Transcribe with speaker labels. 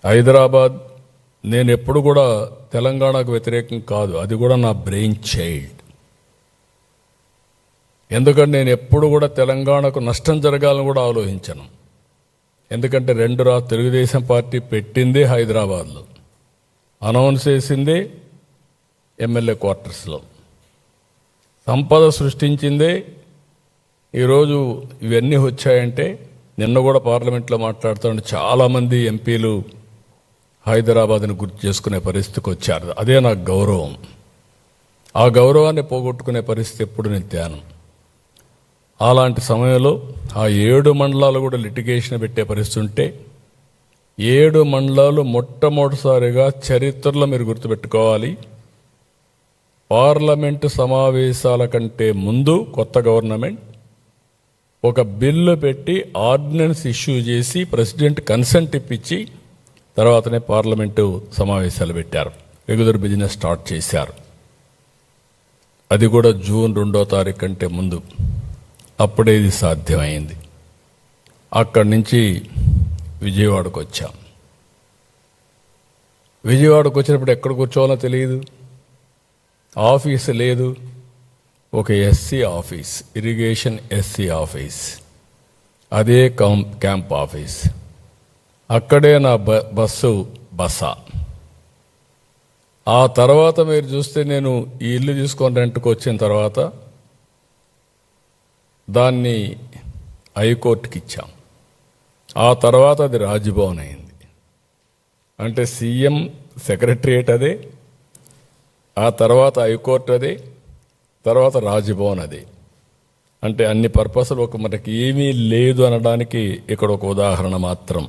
Speaker 1: హైదరాబాద్ నేను ఎప్పుడు కూడా తెలంగాణకు వ్యతిరేకం కాదు, అది కూడా నా బ్రెయిన్ చైల్డ్. ఎందుకంటే నేను ఎప్పుడు కూడా తెలంగాణకు నష్టం జరగాలని కూడా ఆలోచించను. ఎందుకంటే తెలుగుదేశం పార్టీ పెట్టిందే హైదరాబాద్లో, అనౌన్స్ చేసిందే ఎమ్మెల్యే క్వార్టర్స్లో, సంపద సృష్టించిందే. ఈరోజు ఇవన్నీ వచ్చాయంటే నిన్న కూడా పార్లమెంట్లో మాట్లాడుతుంటే చాలామంది ఎంపీలు హైదరాబాద్ని గుర్తు చేసుకునే పరిస్థితికి వచ్చారు. అదే నాకు గౌరవం. ఆ గౌరవాన్ని పోగొట్టుకునే పరిస్థితి ఎప్పుడు నేను తేను. అలాంటి సమయంలో ఆ 7 మండలాలు కూడా లిటిగేషన్ పెట్టే పరిస్థితి ఉంటే, 7 మండలాలు మొట్టమొదటిసారిగా చరిత్రలో మీరు గుర్తుపెట్టుకోవాలి, పార్లమెంటు సమావేశాల కంటే ముందు కొత్త గవర్నమెంట్ ఒక బిల్లు పెట్టి ఆర్డినెన్స్ ఇష్యూ చేసి ప్రెసిడెంట్ కన్సెంట్ ఇప్పించి తర్వాతనే పార్లమెంటు సమావేశాలు పెట్టారు, రెగ్యులర్ బిజినెస్ స్టార్ట్ చేశారు. అది కూడా జూన్ 2వ తారీఖు కంటే ముందు. అప్పుడే ఇది సాధ్యమైంది. అక్కడి నుంచి విజయవాడకు వచ్చాం. విజయవాడకు వచ్చినప్పుడు ఎక్కడ కూర్చోవాలో తెలియదు, ఆఫీసు లేదు. ఒక SC office, irrigation SC office, అదే క్యాంప్ ఆఫీస్. అక్కడే నా బస. ఆ తర్వాత మీరు చూస్తే నేను ఈ ఇల్లు తీసుకొని రెంట్కి వచ్చిన తర్వాత దాన్ని హైకోర్టుకి ఇచ్చాం. ఆ తర్వాత అది రాజ్భవన్ అయింది. అంటే సీఎం సెక్రటరియేట్ అదే, ఆ తర్వాత హైకోర్టు అదే, తర్వాత రాజ్భవన్ అదే. అంటే అన్ని పర్పస్లు మనకి ఏమీ లేదు అనడానికి ఇక్కడ ఒక ఉదాహరణ మాత్రం.